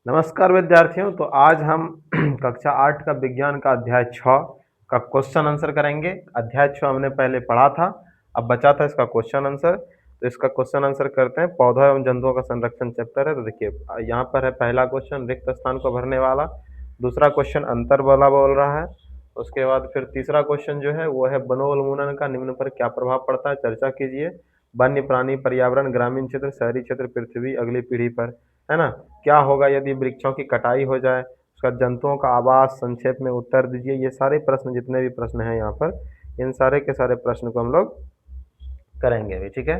नमस्कार विद्यार्थियों। तो आज हम कक्षा 8 का विज्ञान का अध्याय 6 का क्वेश्चन आंसर करेंगे। अध्याय 6 हमने पहले पढ़ा था, अब बचा था इसका क्वेश्चन आंसर। तो इसका क्वेश्चन आंसर करते हैं। पौधों एवं जंतुओं का संरक्षण चैप्टर है। तो देखिए यहाँ पर है पहला क्वेश्चन, रिक्त स्थान को भरने वाला। दूसरा क्वेश्चन अंतर वाला बोल रहा है। उसके बाद फिर तीसरा क्वेश्चन जो है वो है वनोन्मूलन का निम्न पर क्या प्रभाव पड़ता है, चर्चा कीजिए। वन्य प्राणी, पर्यावरण, ग्रामीण क्षेत्र, शहरी क्षेत्र, पृथ्वी, अगली पीढ़ी पर, है ना। क्या होगा यदि वृक्षों की कटाई हो जाए, उसका जंतुओं का आवास, संक्षेप में उत्तर दीजिए। ये सारे प्रश्न, जितने भी प्रश्न हैं यहाँ पर, इन सारे के सारे प्रश्न को हम लोग करेंगे अभी, ठीक है।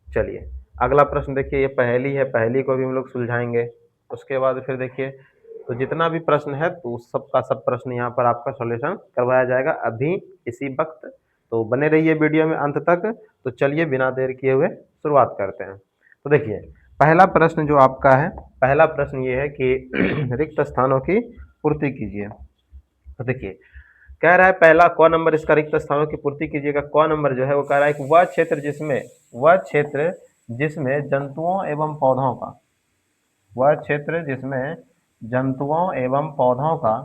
चलिए अगला प्रश्न देखिए, ये पहेली है, पहेली को भी हम लोग सुलझाएंगे। उसके बाद फिर देखिए, तो जितना भी प्रश्न है तो सब का सब प्रश्न यहाँ पर आपका सॉल्यूशन करवाया जाएगा अभी इसी वक्त। तो बने रहिए वीडियो में अंत तक। तो चलिए बिना देर किए हुए शुरुआत करते हैं। तो देखिए पहला प्रश्न जो आपका है, पहला प्रश्न ये है कि रिक्त स्थानों की पूर्ति कीजिए। तो देखिए कह रहा है पहला क नंबर इसका, रिक्त स्थानों की पूर्ति कीजिएगा। क नंबर जो है वो कह रहा है कि वह क्षेत्र जिसमें जंतुओं एवं पौधों का, वह क्षेत्र जिसमें जंतुओं एवं पौधों का,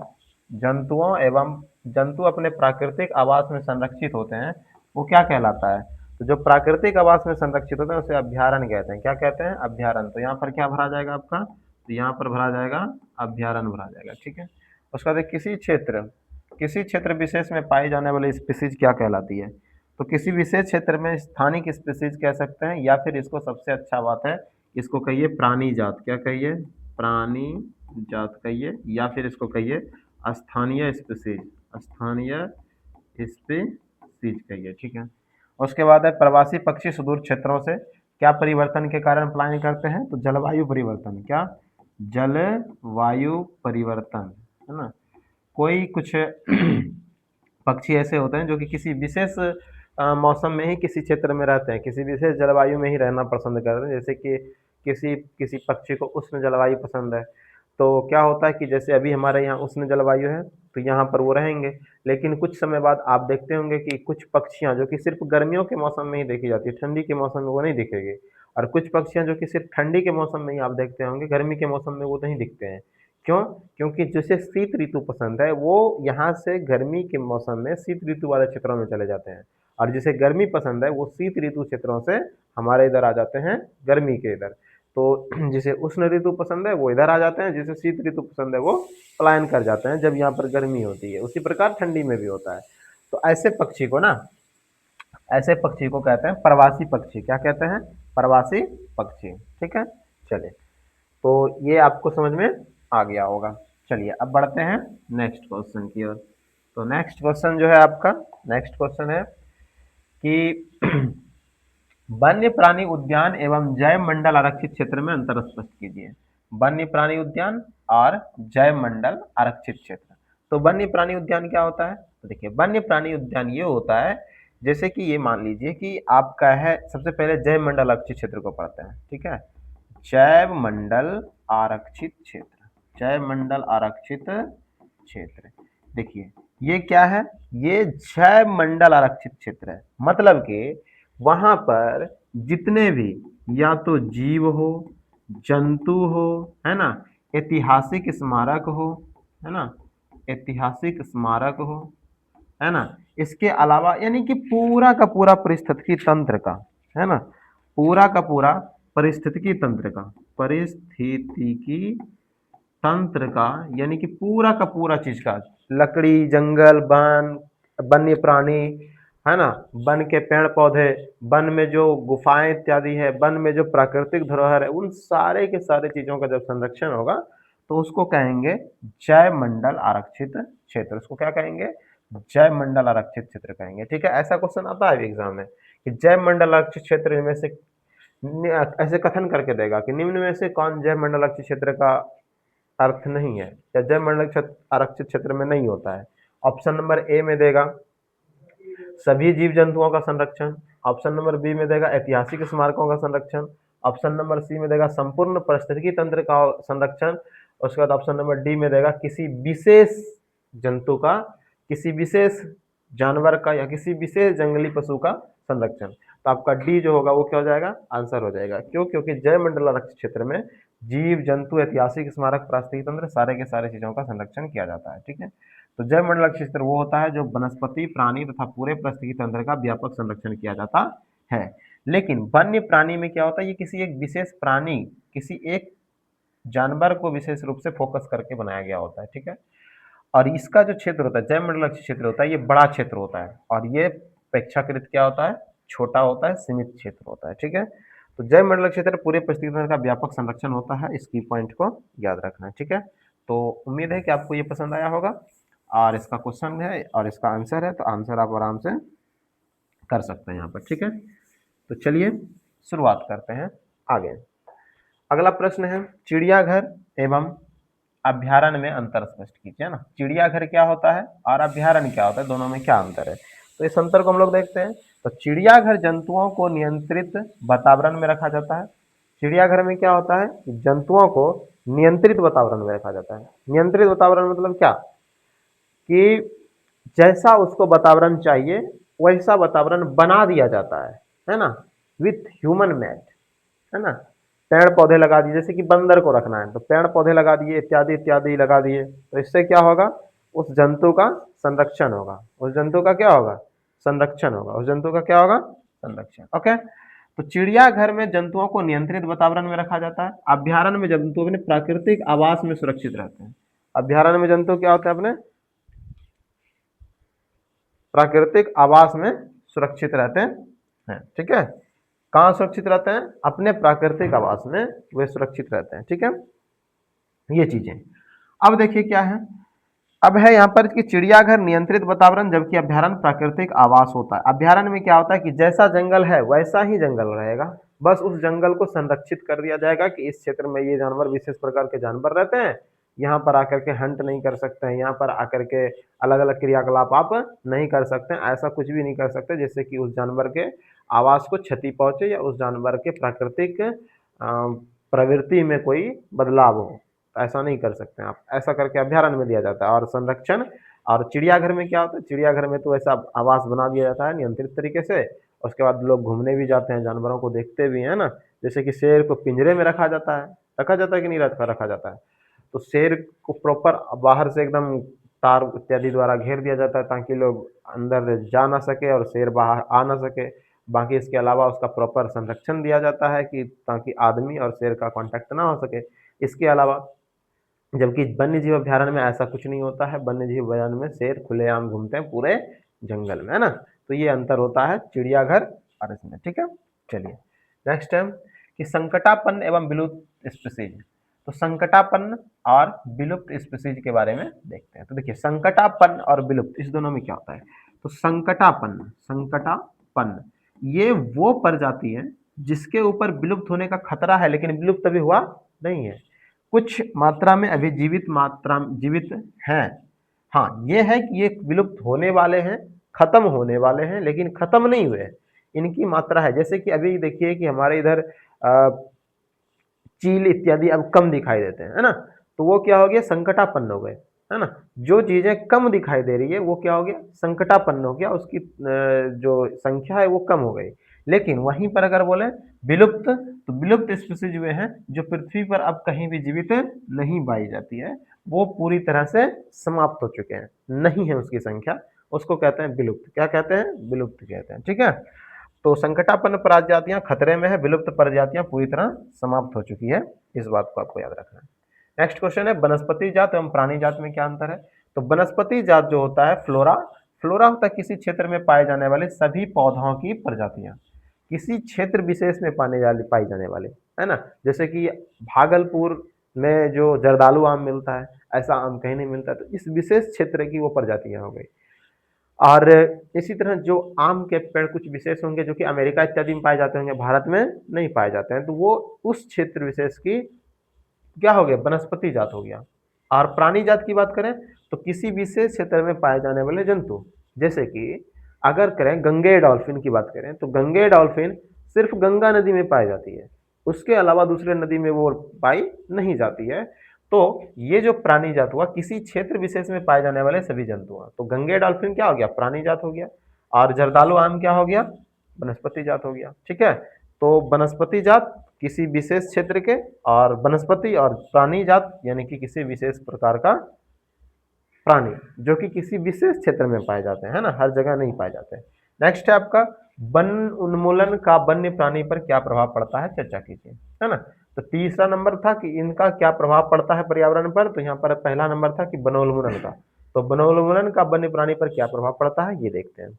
जंतु अपने प्राकृतिक आवास में संरक्षित होते हैं, वो क्या कहलाता है। तो जो प्राकृतिक आवास में संरक्षित होते हैं उसे अभ्यारण्य कहते हैं। क्या कहते हैं? अभ्यारण्य। तो यहाँ पर क्या भरा जाएगा आपका, तो यहाँ पर भरा जाएगा अभ्यारण्य भरा जाएगा, ठीक है। उसका बाद किसी क्षेत्र विशेष में पाई जाने वाली स्पीसीज क्या कहलाती है। तो किसी विशेष क्षेत्र में स्थानिक स्पीसीज कह सकते हैं, या फिर इसको सबसे अच्छा बात है, इसको कहिए प्राणी जात। क्या कहिए? प्राणी जात कहिए, या फिर इसको कहिए स्थानीय स्पीसीज, स्थानीय स्पीसीज कहिए, ठीक है। उसके बाद है प्रवासी पक्षी सुदूर क्षेत्रों से क्या परिवर्तन के कारण पलायन करते हैं। तो जलवायु परिवर्तन। क्या? जलवायु परिवर्तन, है ना। कोई कुछ पक्षी ऐसे होते हैं जो कि किसी विशेष मौसम में ही किसी क्षेत्र में रहते हैं, किसी विशेष जलवायु में ही रहना पसंद करते हैं। जैसे कि किसी किसी पक्षी को उष्ण जलवायु पसंद है, तो क्या होता है कि जैसे अभी हमारे यहाँ उष्ण जलवायु है तो यहाँ पर वो रहेंगे। लेकिन कुछ समय बाद आप देखते होंगे कि कुछ पक्षियाँ जो कि सिर्फ गर्मियों के मौसम में ही देखी जाती है, ठंडी के मौसम में वो नहीं दिखेगी। और कुछ पक्षियाँ जो कि सिर्फ ठंडी के मौसम में ही आप देखते होंगे, गर्मी के मौसम में वो नहीं दिखते हैं। क्यों? क्योंकि जिसे शीत ऋतु पसंद है वो यहाँ से गर्मी के मौसम में शीत ऋतु वाले क्षेत्रों में चले जाते हैं, और जिसे गर्मी पसंद है वो शीत ऋतु क्षेत्रों से हमारे इधर आ जाते हैं, गर्मी के इधर। तो जिसे उष्ण ऋतु पसंद है वो इधर आ जाते हैं, जिसे शीत ऋतु पसंद है वो पलायन कर जाते हैं जब यहाँ पर गर्मी होती है। उसी प्रकार ठंडी में भी होता है। तो ऐसे पक्षी को कहते हैं प्रवासी पक्षी। क्या कहते हैं? प्रवासी पक्षी, ठीक है। चलिए, तो ये आपको समझ में आ गया होगा। चलिए अब बढ़ते हैं नेक्स्ट क्वेश्चन की ओर। तो नेक्स्ट क्वेश्चन जो है आपका, नेक्स्ट क्वेश्चन है कि वन्य प्राणी उद्यान एवं जैव मंडल आरक्षित क्षेत्र में अंतर स्पष्ट कीजिए। वन्य प्राणी उद्यान और जैव मंडल आरक्षित क्षेत्र। तो वन्य प्राणी उद्यान क्या होता है? तो देखिए वन्य प्राणी उद्यान ये होता है, जैसे कि ये मान लीजिए कि आपका है, सबसे पहले जैव मंडल आरक्षित क्षेत्र को पढ़ते हैं, ठीक है। जैव मंडल आरक्षित क्षेत्र, जैव मंडल आरक्षित क्षेत्र। देखिए ये क्या है? ये जैव मंडल आरक्षित क्षेत्र है। मतलब कि वहां पर जितने भी, या तो जीव हो, जंतु हो, है ना, ऐतिहासिक स्मारक हो, है ना, ऐतिहासिक स्मारक हो, है ना, इसके अलावा यानी कि पूरा का पूरा पारिस्थितिकी तंत्र का, है ना, पूरा का पूरा पारिस्थितिकी तंत्र का, पारिस्थितिकी तंत्र का, यानी कि पूरा का पूरा चीज का, लकड़ी, जंगल, वन, वन्य प्राणी, है ना, वन के पेड़ पौधे, वन में जो गुफाएं इत्यादि है, वन में जो प्राकृतिक धरोहर है, उन सारे के सारे चीजों का जब संरक्षण होगा तो उसको कहेंगे जैव मंडल आरक्षित क्षेत्र। उसको क्या कहेंगे? जैव मंडल आरक्षित क्षेत्र कहेंगे, ठीक है। ऐसा क्वेश्चन आता है एग्जाम में कि जैव मंडल आरक्षित क्षेत्र में से ऐसे कथन करके देगा कि निम्न में से कौन जैव मंडल आरक्षित क्षेत्र का अर्थ नहीं है, या जैव मंडल आरक्षित क्षेत्र में नहीं होता है। ऑप्शन नंबर ए में देगा सभी जीव जंतुओं का संरक्षण, ऑप्शन नंबर बी में देगा ऐतिहासिक स्मारकों का संरक्षण, ऑप्शन नंबर सी में देगा संपूर्ण पारिस्थितिकी तंत्र का संरक्षण, उसके बाद ऑप्शन नंबर डी में देगा किसी विशेष जंतु का, किसी विशेष जानवर का, या किसी विशेष जंगली पशु का संरक्षण। तो आपका डी जो होगा वो क्या हो जाएगा? आंसर हो जाएगा। क्यों? क्योंकि जैव मंडल आरक्षित क्षेत्र में जीव जंतु, ऐतिहासिक स्मारक, पारिस्थितिकी तंत्र, सारे के सारे चीजों का संरक्षण किया जाता है। ठीक है, तो जैव मंडल क्षेत्र वो होता है जो वनस्पति, प्राणी तथा पूरे पारिस्थितिकी तंत्र का व्यापक संरक्षण किया जाता है। लेकिन वन्य प्राणी में क्या होता है, ये किसी एक विशेष प्राणी, किसी एक जानवर को विशेष रूप से फोकस करके बनाया गया होता है। ठीक है, और इसका जो क्षेत्र होता है, जैव मंडल क्षेत्र होता है, ये बड़ा क्षेत्र होता है और ये अपेक्षाकृत क्या होता है, छोटा होता है, सीमित क्षेत्र होता है। ठीक है, तो जैव मंडल क्षेत्र पूरे पारिस्थितिकी तंत्र का व्यापक संरक्षण होता है, इस की पॉइंट को याद रखना है। ठीक है, तो उम्मीद है कि आपको ये पसंद आया होगा और इसका क्वेश्चन है और इसका आंसर है, तो आंसर आप आराम से कर सकते हैं यहाँ पर। ठीक है, तो चलिए शुरुआत करते हैं आगे। अगला प्रश्न है, चिड़ियाघर एवं अभ्यारण्य में अंतर स्पष्ट कीजिए ना। चिड़ियाघर क्या होता है और अभ्यारण्य क्या होता है, दोनों में क्या अंतर है, तो इस अंतर को हम लोग देखते हैं। तो चिड़ियाघर जंतुओं को नियंत्रित वातावरण में रखा जाता है। चिड़ियाघर में क्या होता है, जंतुओं को नियंत्रित वातावरण में रखा जाता है। नियंत्रित वातावरण मतलब क्या, कि जैसा उसको वातावरण चाहिए वैसा वातावरण बना दिया जाता है ना, विथ ह्यूमन मेड, है ना। पेड़ पौधे लगा दिए, जैसे कि बंदर को रखना है तो पेड़ पौधे लगा दिए, इत्यादि इत्यादि लगा दिए, तो इससे क्या होगा, उस जंतु का संरक्षण होगा, उस जंतु का क्या होगा, संरक्षण होगा, उस जंतु का क्या होगा, संरक्षण। ओके, तो चिड़ियाघर में जंतुओं को नियंत्रित वातावरण में रखा जाता है। अभ्यारण्य में जंतु अपने प्राकृतिक आवास में सुरक्षित रहते हैं। अभ्यारण्य में जंतु क्या होता है, अपने प्राकृतिक आवास में सुरक्षित रहते हैं। ठीक है, कहाँ सुरक्षित रहते हैं, अपने प्राकृतिक आवास में वे सुरक्षित रहते हैं। ठीक है, ये चीजें। अब देखिए क्या है, अब है यहाँ पर कि चिड़ियाघर नियंत्रित वातावरण जबकि अभ्यारण्य प्राकृतिक आवास होता है। अभ्यारण्य में क्या होता है कि जैसा जंगल है वैसा ही जंगल रहेगा, बस उस जंगल को संरक्षित कर दिया जाएगा कि इस क्षेत्र में ये जानवर, विशेष प्रकार के जानवर रहते हैं, यहाँ पर आकर के हंट नहीं कर सकते हैं, यहाँ पर आकर के अलग अलग क्रियाकलाप आप नहीं कर सकते हैं, ऐसा कुछ भी नहीं कर सकते जिससे कि उस जानवर के आवास को क्षति पहुंचे या उस जानवर के प्राकृतिक प्रवृत्ति में कोई बदलाव हो, ऐसा नहीं कर सकते हैं आप। ऐसा करके अभ्यारण्य में दिया जाता है। और संरक्षण, और चिड़ियाघर में क्या होता है, चिड़ियाघर में तो ऐसा आवास बना दिया जाता है नियंत्रित तरीके से, उसके बाद लोग घूमने भी जाते हैं, जानवरों को देखते भी हैं ना। जैसे कि शेर को पिंजरे में रखा जाता है कि नहीं रखा जाता है, तो शेर को प्रॉपर बाहर से एकदम तार इत्यादि द्वारा घेर दिया जाता है ताकि लोग अंदर जा ना सके और शेर बाहर आ ना सके। बाकी इसके अलावा उसका प्रॉपर संरक्षण दिया जाता है कि ताकि आदमी और शेर का कांटेक्ट ना हो सके। इसके अलावा जबकि वन्य जीव अभ्यारण्य में ऐसा कुछ नहीं होता है, वन्य जीव अभ्यारण्य में शेर खुलेआम घूमते हैं पूरे जंगल में, है ना। तो ये अंतर होता है चिड़ियाघर और इसमें। ठीक है, चलिए नेक्स्ट है कि संकटापन्न एवं विलुप्त स्पीसीज। तो संकटापन्न और विलुप्त स्पीसीज के बारे में देखते हैं। तो देखिए संकटापन्न और विलुप्त इस दोनों में क्या होता है। तो संकटापन्न ये वो प्रजाति है जिसके ऊपर विलुप्त होने का खतरा है लेकिन विलुप्त अभी हुआ नहीं है, कुछ मात्रा में अभी जीवित हैं। हाँ, ये है कि ये विलुप्त होने वाले हैं, खत्म होने वाले हैं लेकिन खत्म नहीं हुए, इनकी मात्रा है। जैसे कि अभी देखिए कि हमारे इधर चील इत्यादि अब कम दिखाई देते हैं, है ना, तो वो क्या हो गया, संकटापन्न हो गए, है ना। जो चीजें कम दिखाई दे रही है वो क्या हो गया, संकटापन्न हो गया, उसकी जो संख्या है वो कम हो गई। लेकिन वहीं पर अगर बोले विलुप्त, तो विलुप्त स्पीसीज वे हैं जो पृथ्वी पर अब कहीं भी जीवित नहीं पाई जाती है, वो पूरी तरह से समाप्त हो चुके हैं, नहीं है उसकी संख्या, उसको कहते हैं विलुप्त। क्या कहते हैं, विलुप्त कहते हैं। ठीक है, तो संकटापन्न प्रजातियां खतरे में है, विलुप्त प्रजातियां पूरी तरह समाप्त हो चुकी है, इस बात को आपको याद रखना है। नेक्स्ट क्वेश्चन है वनस्पति जात एवं प्राणी जात में क्या अंतर है। तो वनस्पति जात जो होता है फ्लोरा, फ्लोरा होता है किसी क्षेत्र में पाए जाने वाले सभी पौधों की प्रजातियां, किसी क्षेत्र विशेष में पाई जाने वाले, है ना। जैसे कि भागलपुर में जो जर्दालू आम मिलता है, ऐसा आम कहीं नहीं मिलता, तो इस विशेष क्षेत्र की वो प्रजातियां हो गई। और इसी तरह जो आम के पेड़ कुछ विशेष होंगे जो कि अमेरिका इत्यादि में पाए जाते होंगे, भारत में नहीं पाए जाते हैं, तो वो उस क्षेत्र विशेष की क्या हो गया, वनस्पति जात हो गया। और प्राणी जात की बात करें तो किसी विशेष क्षेत्र में पाए जाने वाले जंतु, जैसे कि अगर करें गंगे डॉल्फिन की बात करें तो गंगे डॉल्फिन सिर्फ गंगा नदी में पाई जाती है, उसके अलावा दूसरे नदी में वो पाई नहीं जाती है। तो ये जो प्राणी जात हुआ किसी क्षेत्र विशेष में पाए जाने वाले सभी जंतु हुआ, तो गंगे डॉल्फिन क्या हो गया, प्राणी जात हो गया, और जर्दालू आम क्या हो गया, वनस्पति जात हो गया। ठीक है, तो वनस्पति जात किसी विशेष क्षेत्र के, और वनस्पति और प्राणी जात यानी कि किसी विशेष प्रकार का प्राणी जो कि किसी विशेष क्षेत्र में पाए जाते हैं, है ना, हर जगह नहीं पाए जाते हैं। नेक्स्ट है आपका वन उन्मूलन का वन्य प्राणी पर क्या प्रभाव पड़ता है, चर्चा कीजिए, है ना। तो तीसरा नंबर था कि इनका क्या प्रभाव पड़ता है पर्यावरण पर, तो यहाँ पर पहला नंबर था कि वनोन्मूलन का, तो वनोन्मूलन का वन्य प्राणी पर क्या प्रभाव पड़ता है ये देखते हैं।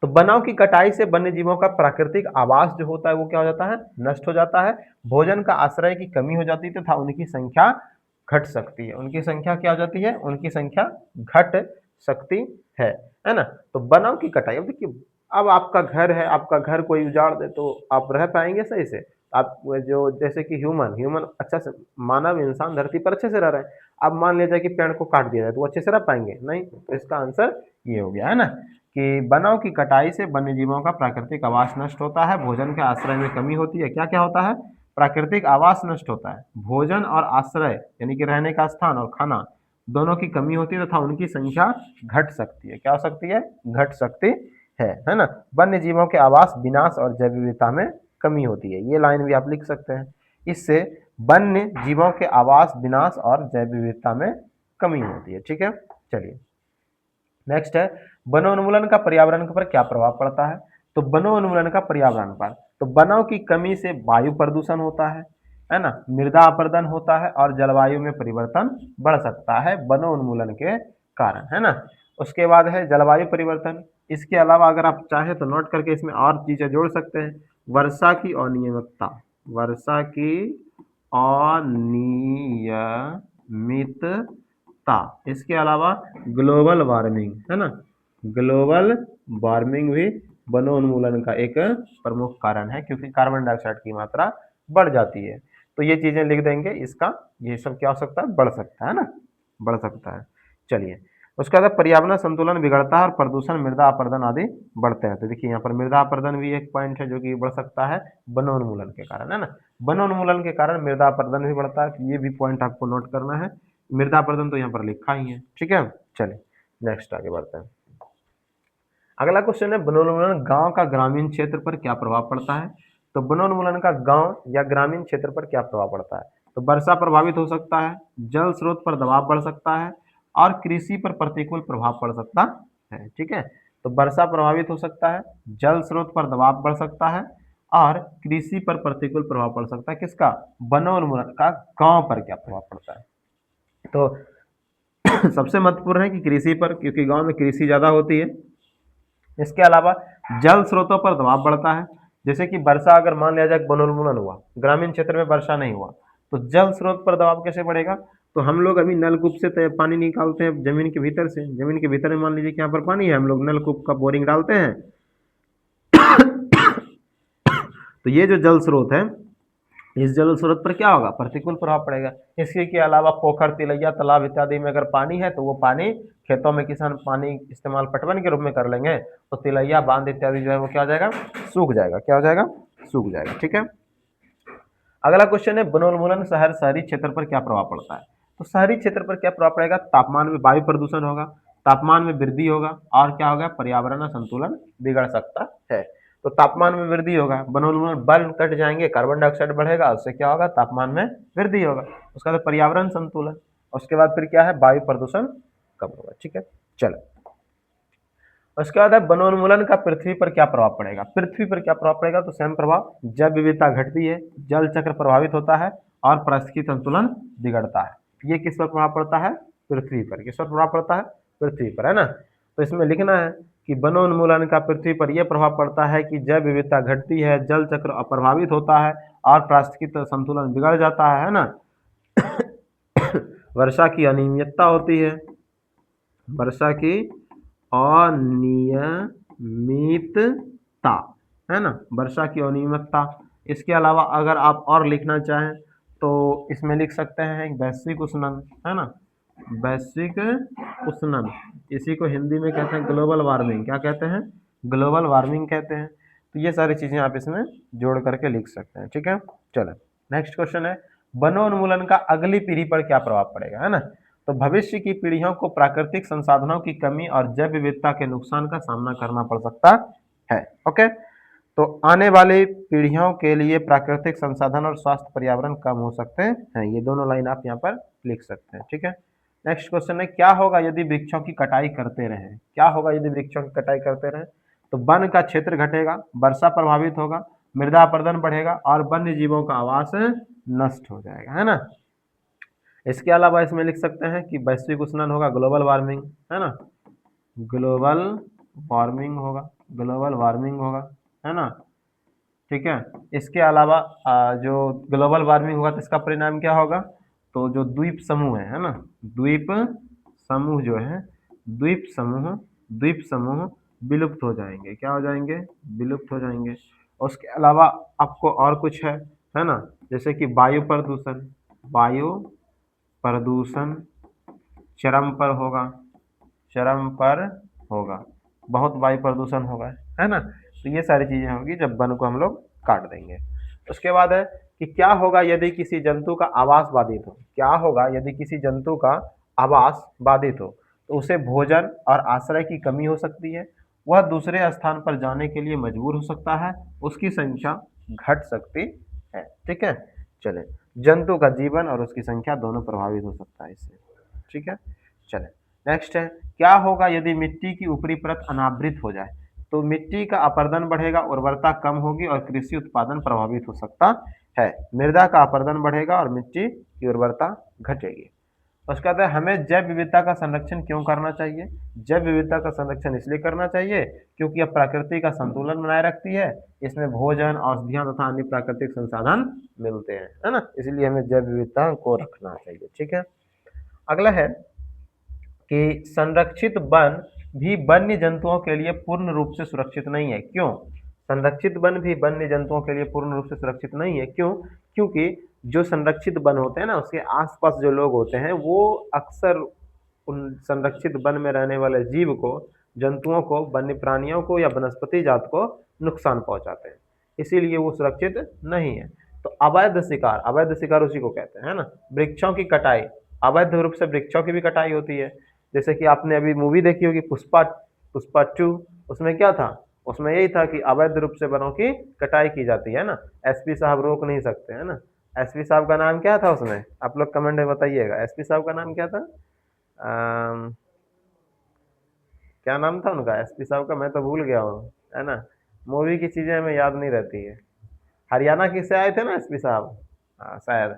तो वनों की कटाई से वन्य जीवों का प्राकृतिक आवास जो होता है वो क्या हो जाता है, नष्ट हो जाता है, भोजन का आश्रय की कमी हो जाती है तथा उनकी संख्या घट सकती है। उनकी संख्या क्या हो जाती है, उनकी संख्या घट सकती है ना। तो वनों की कटाई, अब देखिए अब आपका घर है, आपका घर कोई उजाड़ दे तो आप रह पाएंगे सही से, आप जो जैसे कि ह्यूमन अच्छा से, मानव इंसान धरती पर अच्छे से रह रहे हैं, अब मान लिया जाए कि पेड़ को काट दिया जाए तो वो अच्छे से रह पाएंगे नहीं, तो इसका आंसर ये हो गया, है ना, कि वनों की कटाई से वन्य जीवों का प्राकृतिक आवास नष्ट होता है, भोजन के आश्रय में कमी होती है। क्या क्या होता है, प्राकृतिक आवास नष्ट होता है, भोजन और आश्रय यानी कि रहने का स्थान और खाना दोनों की कमी होती है तथा उनकी संख्या घट सकती है। क्या हो सकती है, घट सकती है ना। वन्य जीवों के आवास विनाश और जैव विविधता में कमी होती है, ये लाइन भी आप लिख सकते हैं। इससे वन्य जीवों के आवास विनाश और जैव विविधता में कमी होती है। ठीक है, चलिए नेक्स्ट है वनोन्मूलन का पर्यावरण पर क्या प्रभाव पड़ता है। तो वनोन्मूलन का पर्यावरण पर, तो वनों की कमी से वायु प्रदूषण होता है ना, मृदा अपरदन होता है और जलवायु में परिवर्तन बढ़ सकता है वनोन्मूलन के कारण, है ना। उसके बाद है जलवायु परिवर्तन, इसके अलावा अगर आप चाहें तो नोट करके इसमें और चीजें जोड़ सकते हैं। वर्षा की अनियमितता, वर्षा की अनियमितता, इसके अलावा ग्लोबल वार्मिंग, है ना, ग्लोबल वार्मिंग भी वनोन्मूलन का एक प्रमुख कारण है, क्योंकि कार्बन डाइऑक्साइड की मात्रा बढ़ जाती है। तो ये चीजें लिख देंगे, इसका ये सब क्या हो सकता है, बढ़ सकता है ना, बढ़ सकता है। चलिए उसके बाद पर्यावरण संतुलन बिगड़ता है और प्रदूषण, मृदा अपरदन आदि बढ़ते हैं। तो देखिए यहाँ पर मृदा अपरदन भी एक पॉइंट है जो कि बढ़ सकता है वनोन्मूलन के कारण, है ना, वनोन्मूलन के कारण मृदा अपरदन भी बढ़ता है, तो ये भी पॉइंट आपको नोट करना है। मृदा अपरदन तो यहाँ पर लिखा ही है, ठीक है। चलिए नेक्स्ट आगे बढ़ते हैं। अगला क्वेश्चन है वनोन्मूलन गांव का ग्रामीण क्षेत्र पर क्या प्रभाव पड़ता है। तो वनोन्मूलन का गांव या ग्रामीण क्षेत्र पर क्या प्रभाव पड़ता है। तो वर्षा प्रभावित हो सकता है, जल स्रोत पर दबाव बढ़ सकता है और कृषि पर प्रतिकूल प्रभाव पड़ सकता है। ठीक है, तो वर्षा प्रभावित हो सकता है, जल स्रोत पर दबाव बढ़ सकता है और कृषि पर प्रतिकूल प्रभाव पड़ सकता है। किसका, वनोन्मूलन का गांव पर क्या प्रभाव पड़ता है। तो सबसे महत्वपूर्ण है कि कृषि पर, क्योंकि गांव में कृषि ज्यादा होती है। इसके अलावा जल स्रोतों पर दबाव बढ़ता है, जैसे कि वर्षा अगर मान लिया जाए वनोन्मूलन हुआ, ग्रामीण क्षेत्र में वर्षा नहीं हुआ, तो जल स्रोत पर दबाव कैसे बढ़ेगा। तो हम लोग अभी नलकूप से पानी निकालते हैं जमीन के भीतर से, जमीन के भीतर में मान लीजिए कि यहाँ पर पानी है, हम लोग नलकूप का बोरिंग डालते हैं तो ये जो जल स्रोत है, इस जल स्रोत पर क्या होगा, प्रतिकूल प्रभाव पड़ेगा। इसके अलावा पोखर, तिलैया, तालाब इत्यादि में अगर पानी है तो वो पानी खेतों में किसान पानी इस्तेमाल पटवन के रूप में कर लेंगे, तो तिलैया, बांध इत्यादि जो है वो क्या हो जाएगा, सूख जाएगा। क्या हो जाएगा, सूख जाएगा। ठीक है, अगला क्वेश्चन है वनोन्मूलन शहरी क्षेत्र पर क्या प्रभाव पड़ता है। तो शहरी क्षेत्र पर क्या प्रभाव पड़ेगा, तापमान में वायु प्रदूषण होगा, तापमान में वृद्धि होगा और क्या होगा, पर्यावरण संतुलन बिगड़ सकता है। तो तापमान में वृद्धि होगा, वनोन्मूलन वन कट जाएंगे, कार्बन डाइऑक्साइड बढ़ेगा, उससे क्या होगा, तापमान में वृद्धि होगा। उसके बाद पर्यावरण संतुलन, उसके बाद फिर क्या है, वायु प्रदूषण कम होगा। ठीक है, चलो उसके बाद है वनोन्मूलन का पृथ्वी पर क्या प्रभाव पड़ेगा। पृथ्वी पर क्या प्रभाव पड़ेगा, तो सेम प्रभाव, जैव विविधता घटती है, जल चक्र प्रभावित होता है और पारिस्थितिक संतुलन बिगड़ता है। ये किस पर प्रभाव पड़ता है, पृथ्वी पर। किस पर प्रभाव पड़ता है, पृथ्वी पर, है ना। तो इसमें लिखना है कि वनोन्मूलन का पृथ्वी पर यह प्रभाव पड़ता है कि जैव विविधता घटती है, जल चक्र अप्रभावित होता है और पारिस्थितिक संतुलन बिगड़ जाता है ना। वर्षा की अनियमितता होती है, वर्षा की अनियमितता, है ना, वर्षा की अनियमितता। इसके अलावा अगर आप और लिखना चाहें तो इसमें लिख सकते हैं वैश्विक उष्णन, है ना, वैश्विक उष्णन, इसी को हिंदी में कहते हैं ग्लोबल वार्मिंग। क्या कहते हैं, ग्लोबल वार्मिंग कहते हैं। तो ये सारी चीजें आप इसमें जोड़ करके लिख सकते हैं। ठीक है, चलो नेक्स्ट क्वेश्चन है वनोन्मूलन का अगली पीढ़ी पर क्या प्रभाव पड़ेगा, है ना। तो भविष्य की पीढ़ियों को प्राकृतिक संसाधनों की कमी और जैव विविधता के नुकसान का सामना करना पड़ सकता है। ओके, तो आने वाली पीढ़ियों के लिए प्राकृतिक संसाधन और स्वास्थ्य पर्यावरण कम हो सकते हैं। ये दोनों लाइन आप यहाँ पर लिख सकते हैं, ठीक है। नेक्स्ट क्वेश्चन है, क्या होगा यदि वृक्षों की कटाई करते रहें? क्या होगा यदि वृक्षों की कटाई करते रहें? तो वन का क्षेत्र घटेगा, वर्षा प्रभावित होगा, मृदा अपरदन बढ़ेगा और वन्य जीवों का आवास नष्ट हो जाएगा, है ना। इसके अलावा इसमें लिख सकते हैं कि वैश्विक उष्णन होगा, ग्लोबल वार्मिंग, है ना, ग्लोबल वार्मिंग होगा, ग्लोबल वार्मिंग होगा, है ना, ठीक है। इसके अलावा जो ग्लोबल वार्मिंग होगा तो इसका परिणाम क्या होगा? तो जो द्वीप समूह है ना, द्वीप समूह जो है, द्वीप समूह, द्वीप समूह विलुप्त हो जाएंगे। क्या हो जाएंगे? विलुप्त हो जाएंगे। और उसके अलावा आपको और कुछ है ना, जैसे कि वायु प्रदूषण, वायु प्रदूषण चरम पर होगा, चरम पर होगा, बहुत वायु प्रदूषण होगा, है ना। तो ये सारी चीजें होंगी जब वन को हम लोग काट देंगे। उसके बाद है कि क्या होगा यदि किसी जंतु का आवास बाधित हो? क्या होगा यदि किसी जंतु का आवास बाधित हो? तो उसे भोजन और आश्रय की कमी हो सकती है, वह दूसरे स्थान पर जाने के लिए मजबूर हो सकता है, उसकी संख्या घट सकती है, ठीक है। चले, जंतु का जीवन और उसकी संख्या दोनों प्रभावित हो सकता है इससे, ठीक है। चले, नेक्स्ट है, क्या होगा यदि मिट्टी की ऊपरी परत अनावृत हो जाए? तो मिट्टी का अपरदन बढ़ेगा, उर्वरता कम होगी और कृषि उत्पादन प्रभावित हो सकता है। मृदा का अपरदन बढ़ेगा और मिट्टी की उर्वरता घटेगी। उसके बाद हमें जैव विविधता का संरक्षण क्यों करना चाहिए? जैव विविधता का संरक्षण इसलिए करना चाहिए क्योंकि यह प्रकृति का संतुलन बनाए रखती है, इसमें भोजन, औषधियां तथा अन्य प्राकृतिक संसाधन मिलते हैं, है ना, इसलिए हमें जैव विविधता को रखना चाहिए, ठीक है। अगला है कि संरक्षित वन भी वन्य जंतुओं के लिए पूर्ण रूप से सुरक्षित नहीं है। क्यों? संरक्षित वन भी वन्य जंतुओं के लिए पूर्ण रूप से सुरक्षित नहीं है। क्यों? क्योंकि जो संरक्षित वन होते हैं ना, उसके आसपास जो लोग होते हैं वो अक्सर उन संरक्षित वन में रहने वाले जीव को, जंतुओं को, वन्य प्राणियों को या वनस्पति जात को नुकसान पहुंचाते हैं, इसीलिए वो सुरक्षित नहीं है। तो अवैध शिकार, अवैध शिकार उसी को कहते हैं, है ना। वृक्षों की कटाई, अवैध रूप से वृक्षों की भी कटाई होती है। जैसे कि आपने अभी मूवी देखी होगी पुष्पा, पुष्पा 2, उसमें क्या था? उसमें यही था कि अवैध रूप से वनों की कटाई की जाती है ना, एसपी साहब रोक नहीं सकते, है ना। एसपी साहब का नाम क्या था उसमें? आप लोग कमेंट में बताइएगा, एसपी साहब का नाम क्या था? क्या नाम था उनका एसपी साहब का? मैं तो भूल गया हूँ, है ना, मूवी की चीजें हमें याद नहीं रहती है। हरियाणा की से आए थे ना एसपी साहब, हाँ शायद।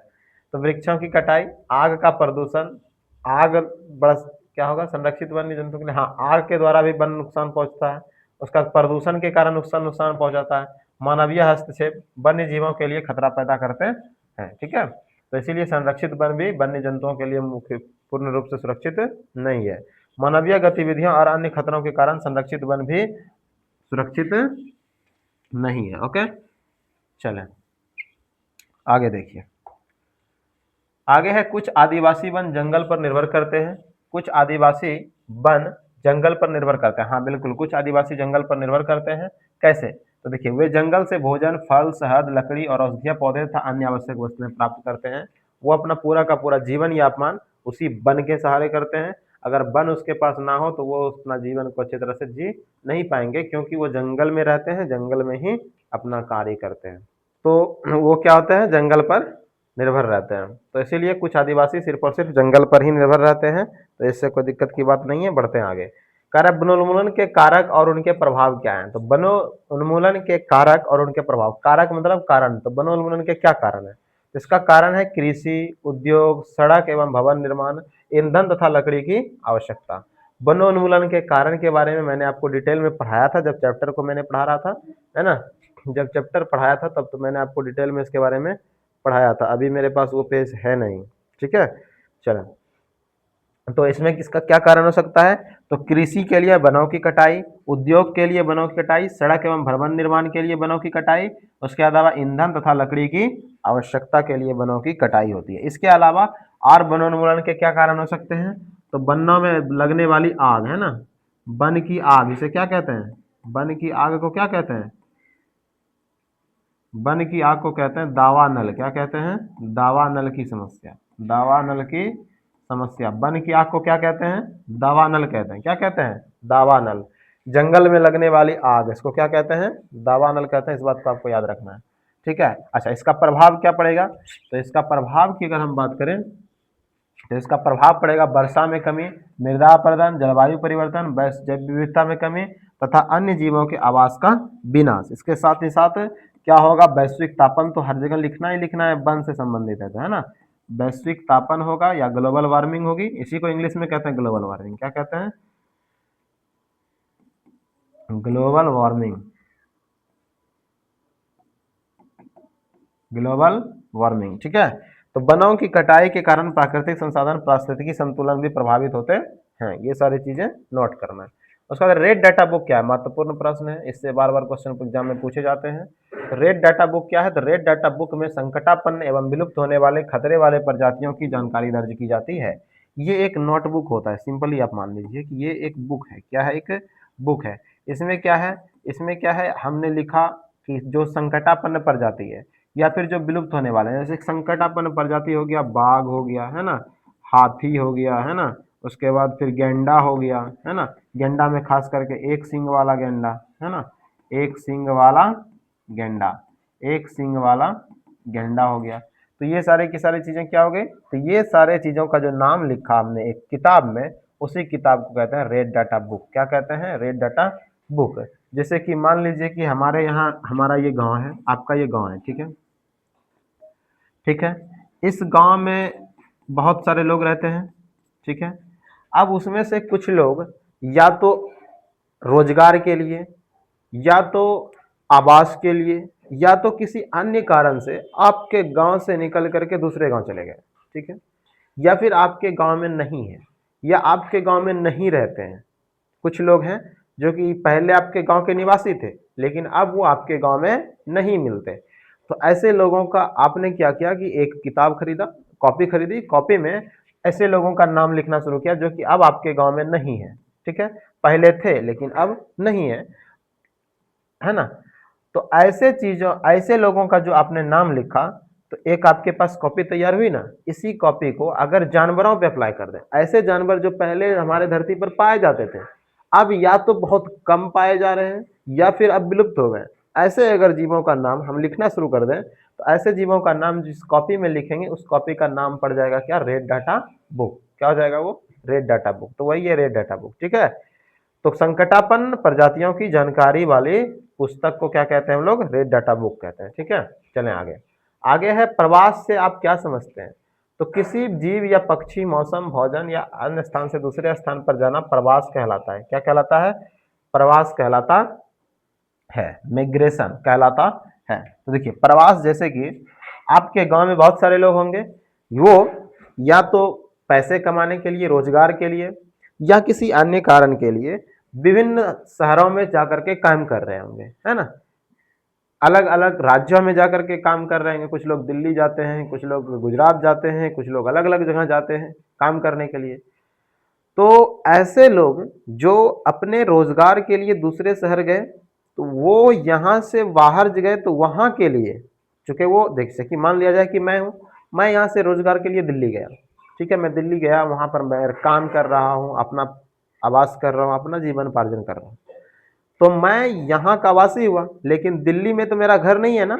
तो वृक्षों की कटाई, आग का प्रदूषण, आग बड़ा क्या होगा संरक्षित वन्य जंतु के लिए? हाँ, आग के द्वारा भी वन नुकसान पहुंचता है, उसका प्रदूषण के कारण नुकसान नुकसान पहुंचाता है। मानवीय हस्तक्षेप वन्य जीवों के लिए खतरा पैदा करते हैं, ठीक है। तो इसीलिए संरक्षित वन भी वन्य जंतुओं के लिए मुख्य पूर्ण रूप से सुरक्षित नहीं है। मानवीय गतिविधियों और अन्य खतरों के कारण संरक्षित वन भी सुरक्षित नहीं है। ओके, चलें आगे देखिए। आगे है, कुछ आदिवासी वन जंगल पर निर्भर करते हैं। कुछ आदिवासी वन जंगल पर निर्भर करते हैं। हाँ बिल्कुल, कुछ आदिवासी जंगल पर निर्भर करते हैं। कैसे? तो देखिए, वे जंगल से भोजन, फल, शहद, लकड़ी और औषधीय पौधे तथा अन्य आवश्यक वस्तुएं प्राप्त करते हैं। वो अपना पूरा का पूरा जीवन यापन उसी वन के सहारे करते हैं। अगर वन उसके पास ना हो तो वो अपना जीवन को अच्छी तरह से जी नहीं पाएंगे, क्योंकि वो जंगल में रहते हैं, जंगल में ही अपना कार्य करते हैं। तो वो क्या होता है, जंगल पर निर्भर रहते हैं। तो इसीलिए कुछ आदिवासी सिर्फ और सिर्फ जंगल पर ही निर्भर रहते हैं। तो इससे कोई दिक्कत की बात नहीं है। बढ़ते हैं आगे। कारक वनोन्मूलन के कारक और उनके प्रभाव क्या हैं? तो वनोन्मूलन के कारक और उनके प्रभाव। कारक मतलब कारण, तो वनोन्मूलन के क्या कारण है? इसका कारण है कृषि, उद्योग, सड़क एवं भवन निर्माण, ईंधन तथा लकड़ी की आवश्यकता। वनोन्मूलन के कारण के बारे में मैंने आपको डिटेल में पढ़ाया था जब चैप्टर को मैंने पढ़ा रहा था, है ना। जब चैप्टर पढ़ाया था तब तो मैंने आपको डिटेल में इसके बारे में पढ़ाया था। अभी मेरे पास वो पेज है नहीं, ठीक है। चलो, तो इसमें किसका क्या कारण हो सकता है? तो कृषि के लिए वनों की कटाई, उद्योग के लिए वनों की कटाई, सड़क एवं भवन निर्माण के लिए वनों की कटाई, उसके अलावा ईंधन तथा लकड़ी की आवश्यकता के लिए वनों की कटाई होती है। इसके अलावा और वनोन्मूलन के क्या कारण हो सकते हैं? तो वनों में लगने वाली आग, है ना, वन की आग, इसे क्या कहते हैं? वन की आग को क्या कहते हैं? वन की आग को कहते हैं दावानल। क्या कहते हैं? दावानल की समस्या। दावानल की समस्या, वन की आग को क्या कहते हैं? दावानल कहते हैं। क्या कहते हैं? दावानल। जंगल में लगने वाली आग, इसको क्या कहते हैं? दावानल कहते हैं। इस बात को आपको याद रखना है, ठीक है। अच्छा, इसका प्रभाव क्या पड़ेगा? तो इसका प्रभाव की अगर हम बात करें तो इसका प्रभाव पड़ेगा वर्षा में कमी, मृदा अपरदन, जलवायु परिवर्तन, जैव विविधता में कमी तथा अन्य जीवों के आवास का विनाश। इसके साथ ही साथ क्या होगा? वैश्विक तापन तो हर जगह लिखना ही लिखना है, वन से संबंधित है ना। वैश्विक तापन होगा या ग्लोबल वार्मिंग होगी, इसी को इंग्लिश में कहते हैं ग्लोबल वार्मिंग। क्या कहते हैं? ग्लोबल वार्मिंग, ग्लोबल वार्मिंग, ठीक है। तो वनों की कटाई के कारण प्राकृतिक संसाधन पारिस्थितिकी संतुलन भी प्रभावित होते हैं। ये सारी चीजें नोट करना है। उसके बाद रेड डाटा बुक क्या है? महत्वपूर्ण प्रश्न है, इससे बार बार क्वेश्चन एग्जाम में पूछे जाते हैं। तो रेड डाटा बुक क्या है? तो रेड डाटा बुक में संकटापन्न एवं विलुप्त होने वाले खतरे वाले प्रजातियों की जानकारी दर्ज की जाती है। ये एक नोटबुक होता है, सिंपली आप मान लीजिए कि ये एक बुक है। क्या है? एक बुक है। इसमें क्या है? इसमें क्या है? हमने लिखा कि जो संकटापन्न प्रजाति है या फिर जो विलुप्त होने वाले हैं, जैसे संकटापन्न प्रजाति हो गया, बाघ हो गया, है ना, हाथी हो गया, है ना, उसके बाद फिर गेंडा हो गया, है ना। गेंडा में खास करके एक सींग वाला गेंडा, है ना, एक सींग वाला गेंडा, एक सींग वाला गेंडा हो गया। तो ये सारे की सारी चीजें क्या हो गई? तो ये सारे चीजों का जो नाम लिखा हमने एक किताब में, उसी किताब को कहते हैं रेड डाटा बुक। क्या कहते हैं? Red data book. जैसे कि मान लीजिए कि हमारे यहाँ, हमारा ये गांव है, आपका ये गांव है, ठीक है, ठीक है। इस गांव में बहुत सारे लोग रहते हैं, ठीक है। अब उसमें से कुछ लोग या तो रोजगार के लिए, या तो आवास के लिए, या तो किसी अन्य कारण से आपके गांव से निकल करके दूसरे गांव चले गए, ठीक है। या फिर आपके गांव में नहीं है, या आपके गांव में नहीं रहते हैं। कुछ लोग हैं जो कि पहले आपके गांव के निवासी थे, लेकिन अब वो आपके गांव में नहीं मिलते। तो ऐसे लोगों का आपने क्या किया कि एक किताब खरीदा, कॉपी खरीदी, कॉपी में ऐसे लोगों का नाम लिखना शुरू किया जो कि अब आपके गांव में नहीं है, ठीक है। पहले थे लेकिन अब नहीं है ना। तो ऐसे चीजों, ऐसे लोगों का जो आपने नाम लिखा, तो एक आपके पास कॉपी तैयार हुई ना। इसी कॉपी को अगर जानवरों पे अप्लाई कर दें, ऐसे जानवर जो पहले हमारे धरती पर पाए जाते थे, अब या तो बहुत कम पाए जा रहे हैं या फिर अब विलुप्त हो गए, ऐसे अगर जीवों का नाम हम लिखना शुरू कर दें, तो ऐसे जीवों का नाम जिस कॉपी में लिखेंगे उस कॉपी का नाम पड़ जाएगा क्या? Red data book. क्या हो जाएगा वो? Red data book. तो वही है रेड डाटा बुक, ठीक है। तो संकटापन्न प्रजातियों की जानकारी वाली पुस्तक को क्या कहते हैं हम लोग? रेड डाटा बुक कहते हैं, ठीक है। चलें आगे। आगे है प्रवास से आप क्या समझते हैं? तो किसी जीव या पक्षी, मौसम, भोजन या अन्य स्थान से दूसरे स्थान पर जाना प्रवास कहलाता है। क्या कहलाता है? प्रवास कहलाता है, मिग्रेशन कहलाता है। तो देखिए प्रवास, जैसे कि आपके गांव में बहुत सारे लोग होंगे, वो या तो पैसे कमाने के लिए, रोजगार के लिए, या किसी अन्य कारण के लिए विभिन्न शहरों में जाकर के काम कर रहे होंगे, है ना। अलग अलग राज्यों में जाकर के काम कर रहे हैं। कुछ लोग दिल्ली जाते हैं, कुछ लोग गुजरात जाते हैं, कुछ लोग अलग अलग जगह जाते हैं काम करने के लिए। तो ऐसे लोग जो अपने रोजगार के लिए दूसरे शहर गए, तो वो यहाँ से बाहर गए, तो वहाँ के लिए, चूंकि वो देख सके, मान लिया जाए कि मैं हूँ, मैं यहाँ से रोजगार के लिए दिल्ली गया, ठीक है, मैं दिल्ली गया, वहाँ पर मैं काम कर रहा हूँ, अपना आवास कर रहा हूँ, अपना जीवन पार्जन कर रहा हूँ। तो मैं यहाँ का वासी हुआ, लेकिन दिल्ली में तो मेरा घर नहीं है ना।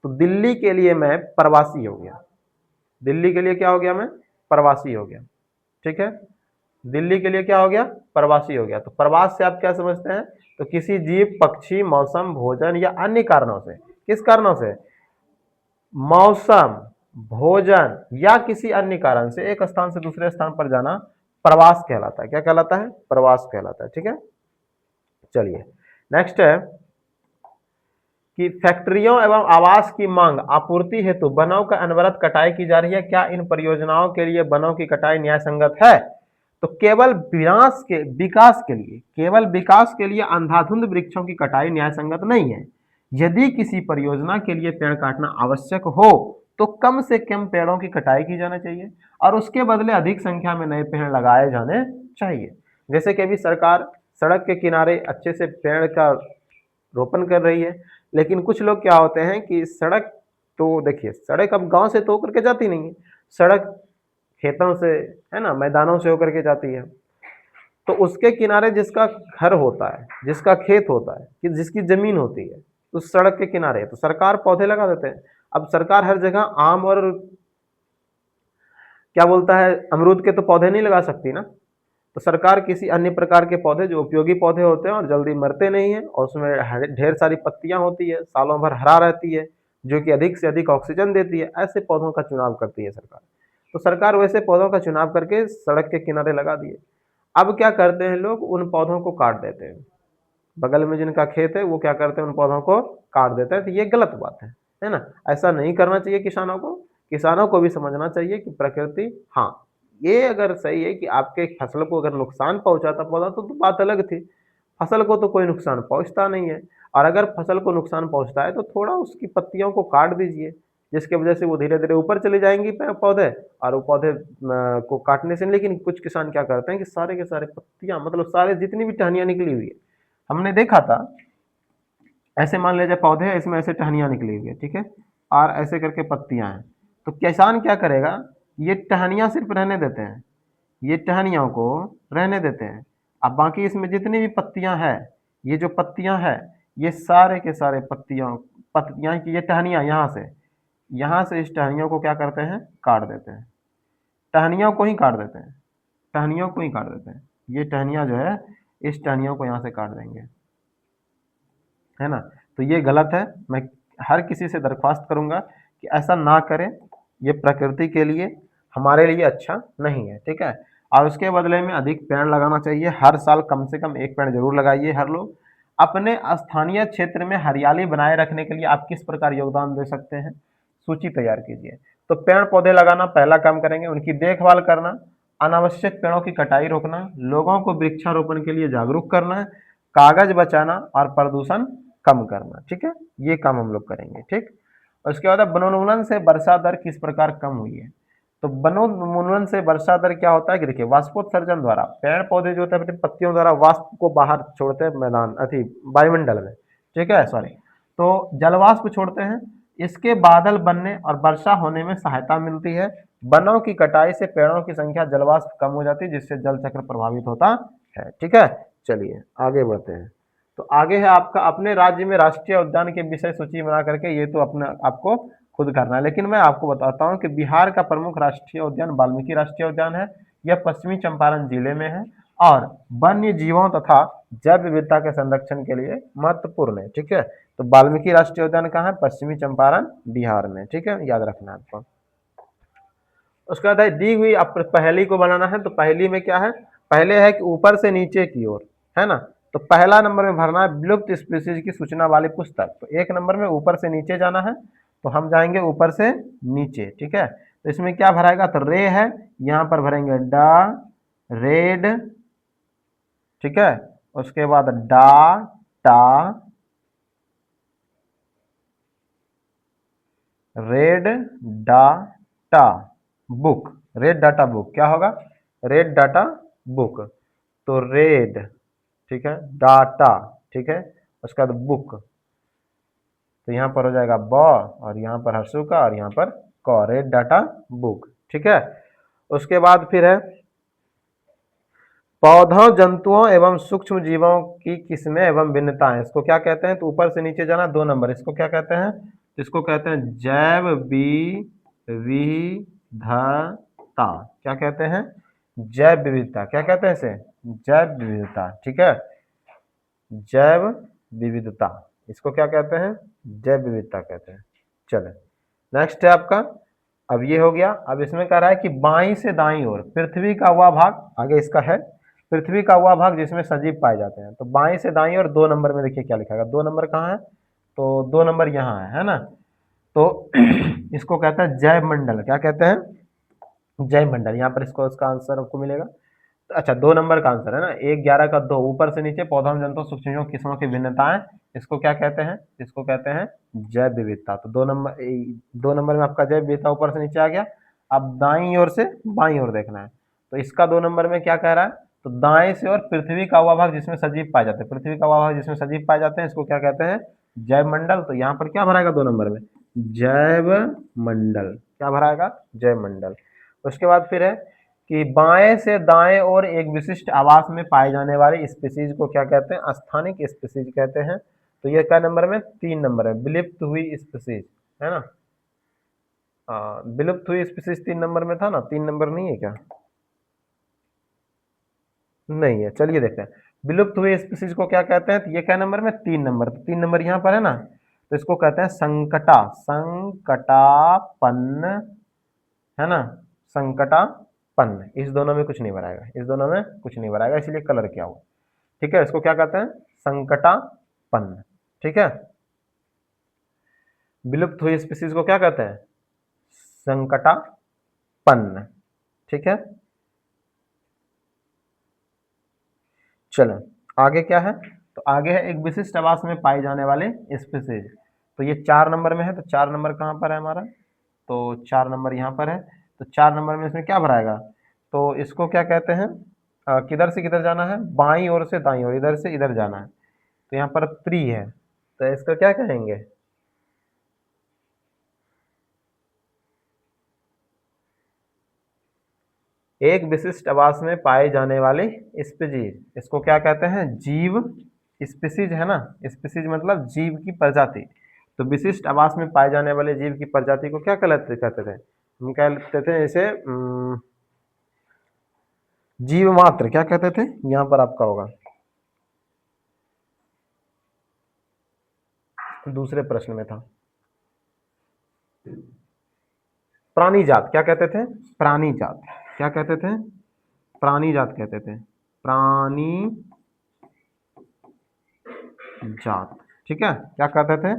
तो दिल्ली के लिए मैं प्रवासी हो गया। दिल्ली के लिए क्या हो गया? मैं प्रवासी हो गया, ठीक है। दिल्ली के लिए क्या हो गया? प्रवासी हो गया। तो प्रवास से आप क्या समझते हैं? तो किसी जीव, पक्षी, मौसम, भोजन या अन्य कारणों से, किस कारणों से? मौसम, भोजन या किसी अन्य कारण से एक स्थान से दूसरे स्थान पर जाना प्रवास कहलाता है। क्या कहलाता है? प्रवास कहलाता है, ठीक है। चलिए नेक्स्ट है कि फैक्ट्रियों एवं आवास की मांग आपूर्ति हेतु वनों का अनवरत कटाई की जा रही है। क्या इन परियोजनाओं के लिए वनों की कटाई न्याय संगत है? तो केवल विकास के लिए, केवल विकास के लिए अंधाधुंध वृक्षों की कटाई न्याय संगत नहीं है। यदि किसी परियोजना के लिए पेड़ काटना आवश्यक हो तो कम से कम पेड़ों की कटाई की जाना चाहिए और उसके बदले अधिक संख्या में नए पेड़ लगाए जाने चाहिए। जैसे कि अभी सरकार सड़क के किनारे अच्छे से पेड़ का रोपण कर रही है, लेकिन कुछ लोग क्या होते हैं कि सड़क, तो देखिए सड़क अब गांव से तो होकर के जाती नहीं है, सड़क खेतों से, है ना, मैदानों से होकर के जाती है। तो उसके किनारे जिसका घर होता है, जिसका खेत होता है, कि जिसकी जमीन होती है उस सड़क के किनारे, तो सरकार पौधे लगा देते हैं। अब सरकार हर जगह आम और क्या बोलता है अमरूद के तो पौधे नहीं लगा सकती ना, तो सरकार किसी अन्य प्रकार के पौधे जो उपयोगी पौधे होते हैं और जल्दी मरते नहीं हैं और उसमें ढेर सारी पत्तियां होती है, सालों भर हरा रहती है, जो कि अधिक से अधिक ऑक्सीजन देती है, ऐसे पौधों का चुनाव करती है सरकार। तो सरकार वैसे पौधों का चुनाव करके सड़क के किनारे लगा दिए। अब क्या करते हैं लोग, उन पौधों को काट देते हैं। बगल में जिनका खेत है वो क्या करते हैं, उन पौधों को काट देते हैं। तो ये गलत बात है ना। ऐसा नहीं करना चाहिए किसानों को। किसानों को भी समझना चाहिए कि प्रकृति, हाँ ये अगर सही है कि आपके फसल को अगर नुकसान पहुंचाता पौधा तो बात अलग थी। फसल को तो कोई नुकसान पहुंचता नहीं है, और अगर फसल को नुकसान पहुंचता है तो थोड़ा उसकी पत्तियों को काट दीजिए, जिसकी वजह से वो धीरे धीरे ऊपर चले जाएंगी पौधे, और वो पौधे को काटने से। लेकिन कुछ किसान क्या करते हैं कि सारे के सारे पत्तियां, मतलब सारे जितनी भी टहनियां निकली हुई है, हमने देखा था ऐसे, मान लीजिए पौधे हैं, इसमें ऐसे टहनियां निकली हुई है, ठीक है, और ऐसे करके पत्तियां हैं। तो किसान क्या करेगा, ये टहनियां सिर्फ रहने देते हैं, ये टहनियों को रहने देते हैं। अब बाकी इसमें जितनी भी पत्तियां हैं, ये जो पत्तियां हैं, ये सारे के सारे पत्तियां की ये टहनियां यहाँ से इस टहनियों को क्या करते हैं, काट देते हैं। टहनियों को ही काट देते हैं, टहनियों को ही काट देते हैं। ये टहनियां जो है, इस टहनियों को यहाँ से काट देंगे, है ना। तो ये गलत है। मैं हर किसी से दरख्वास्त करूंगा कि ऐसा ना करें, ये प्रकृति के लिए, हमारे लिए अच्छा नहीं है, ठीक है। और उसके बदले में अधिक पेड़ लगाना चाहिए। हर साल कम से कम एक पेड़ जरूर लगाइए हर लोग। अपने स्थानीय क्षेत्र में हरियाली बनाए रखने के लिए आप किस प्रकार योगदान दे सकते हैं, सूची तैयार कीजिए। तो पेड़ पौधे लगाना पहला काम करेंगे, उनकी देखभाल करना, अनावश्यक पेड़ों की कटाई रोकना, लोगों को वृक्षारोपण के लिए जागरूक करना, कागज बचाना और प्रदूषण कम करना, ठीक है। ये काम हम लोग करेंगे, ठीक। उसके बाद वनोन्मूलन से वर्षा दर किस प्रकार कम हुई है। तो वनोन्मूलन से वर्षा दर क्या होता है कि देखिए, वाष्पोत्सर्जन द्वारा पेड़ पौधे जो होते हैं अपनी पत्तियों द्वारा वाष्प को बाहर छोड़ते हैं मैदान अति वायुमंडल में, ठीक है, सॉरी, तो जलवाष्प छोड़ते हैं। इसके बादल बनने और वर्षा होने में सहायता मिलती है। वनों की कटाई से पेड़ों की संख्या, जलवाष्प कम हो जाती है, जिससे जल चक्र प्रभावित होता है, ठीक है। चलिए आगे बढ़ते हैं। तो आगे है आपका अपने राज्य में राष्ट्रीय उद्यान के विषय सूची बना करके, ये तो अपना आपको खुद करना है, लेकिन मैं आपको बताता हूँ कि बिहार का प्रमुख राष्ट्रीय उद्यान वाल्मीकि राष्ट्रीय उद्यान है। यह पश्चिमी चंपारण जिले में है और वन्य जीवों तथा जैव विविधता के संरक्षण के लिए महत्वपूर्ण है, ठीक है। तो वाल्मीकि राष्ट्रीय उद्यान कहाँ है, पश्चिमी चंपारण बिहार में, ठीक है, याद रखना आपको। उसके बाद है दी हुई, आप पहेली को बनाना है। तो पहेली में क्या है, पहले है कि ऊपर से नीचे की ओर, है ना। तो पहला नंबर में भरना है विलुप्त स्पीसीज की सूचना वाली पुस्तक। तो एक नंबर में ऊपर से नीचे जाना है, तो हम जाएंगे ऊपर से नीचे, ठीक है। तो इसमें क्या भराएगा, तो रे है, यहाँ पर भरेंगे डा रेड, ठीक है। उसके बाद डा टा red data book, red data book क्या होगा, रेड डाटा बुक। तो रेड, ठीक है, डाटा, ठीक है, उसका बाद बुक, तो यहाँ पर हो जाएगा ब, और यहाँ पर हर्षु का, और यहाँ पर क, रेड डाटा बुक, ठीक है। उसके बाद फिर है पौधों, जंतुओं एवं सूक्ष्म जीवों की किस्में एवं भिन्नताएं, इसको क्या कहते हैं। तो ऊपर से नीचे जाना, 2 नंबर, इसको क्या कहते हैं, इसको कहते हैं जैव विविधता। क्या कहते हैं, जैव विविधता। क्या कहते हैं इसे, जैव विविधता, ठीक है, जैव विविधता, इसको क्या कहते हैं, जैव विविधता कहते हैं। चले नेक्स्ट है आपका, अब ये हो गया। अब इसमें कह रहा है कि बाईं से दाईं ओर पृथ्वी का वह भाग, आगे इसका है पृथ्वी का वह भाग जिसमें सजीव पाए जाते हैं। तो बाईं से दाईं ओर 2 नंबर में देखिए क्या लिखा है, 2 नंबर कहाँ है, तो 2 नंबर यहाँ है ना। तो इसको कहते हैं जैव मंडल। क्या कहते हैं, जैव मंडल। यहाँ पर इसको इसका आंसर आपको मिलेगा। तो अच्छा, 2 नंबर का आंसर है ना, 1 11 का 2, ऊपर से नीचे पौधों, जंतुओं, सूक्ष्म किस्मों की भिन्नताएं, इसको क्या कहते हैं, इसको कहते हैं जैव विविधता। तो 2 नंबर में आपका जैव विविधता ऊपर से नीचे आ गया। अब दाईं ओर से बाईं ओर देखना है। तो इसका 2 नंबर में क्या कह रहा है, तो दाएं से और पृथ्वी का वह भाग जिसमें सजीव पाए जाते हैं, पृथ्वी का वह भाग जिसमें सजीव पाए जाते हैं, इसको क्या कहते हैं, जैव मंडल। तो यहाँ पर क्या भराएगा 2 नंबर में, जैव मंडल। क्या भराएगा, जैव मंडल। उसके बाद फिर है कि बाएं से दाएं और एक विशिष्ट आवास में पाए जाने वाले स्पीसीज को क्या कहते हैं? स्थानिक स्पीसीज कहते हैं। तो ये क्या नंबर में? 3 नंबर है, विलुप्त हुई स्पीसीज, है ना। हाँ, विलुप्त हुई स्पीसीज 3 नंबर में था ना, 3 नंबर नहीं है क्या? नहीं है, चलिए देखते हैं। विलुप्त हुए स्पीसीज को क्या कहते हैं? तो ये क्या नंबर में? 3 नंबर। तो 3 नंबर यहाँ पर है ना, तो इसको कहते हैं संकटा, संकटापन्न, है ना, संकटापन्न। इस दोनों में कुछ नहीं बनाएगा, इस दोनों में कुछ नहीं बनाएगा, इसलिए कलर किया हुआ। ठीक है, इसको क्या कहते हैं? संकटापन्न। ठीक है, विलुप्त हुई स्पीसीज को क्या कहते हैं? संकटापन्न। ठीक है, चलो आगे क्या है? तो आगे है एक विशिष्ट आवास में पाए जाने वाले स्पीसीज। तो ये 4 नंबर में है, तो 4 नंबर कहाँ पर है हमारा? तो 4 नंबर यहाँ पर है। तो 4 नंबर में इसमें क्या भराएगा? तो इसको क्या कहते हैं? किधर से किधर जाना है? बाईं ओर से दाईं ओर, इधर से इधर जाना है। तो यहाँ पर त्रि है, तो इसको क्या कहेंगे? एक विशिष्ट आवास में पाए जाने वाले स्पीसीज, इसको क्या कहते हैं? जीव। स्पीसीज है ना, स्पीसीज मतलब जीव की प्रजाति। तो विशिष्ट आवास में पाए जाने वाले जीव की प्रजाति को क्या कहते थे? हम कहते थे इसे जीव मात्र। क्या कहते थे? यहाँ पर आपका होगा दूसरे प्रश्न में था, प्राणी जात। क्या कहते थे? प्राणी जात। क्या कहते थे? प्राणी जात कहते थे, प्राणी जात। ठीक है, क्या कहते थे?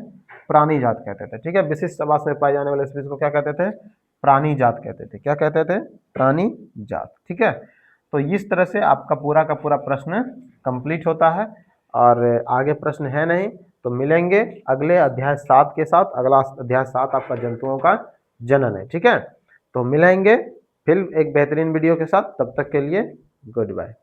प्राणी जात कहते थे। ठीक है, विशिष्ट आवास में पाए जाने वाले स्पीसीज को क्या कहते थे? प्राणी जात कहते थे। क्या कहते थे? प्राणी जात। ठीक है, तो इस तरह से आपका पूरा का पूरा प्रश्न कंप्लीट होता है, और आगे प्रश्न है नहीं, तो मिलेंगे अगले अध्याय 7 के साथ। अगला अध्याय 7 आपका जंतुओं का जनन है। ठीक है, तो मिलेंगे फिर एक बेहतरीन वीडियो के साथ। तब तक के लिए गुड बाय।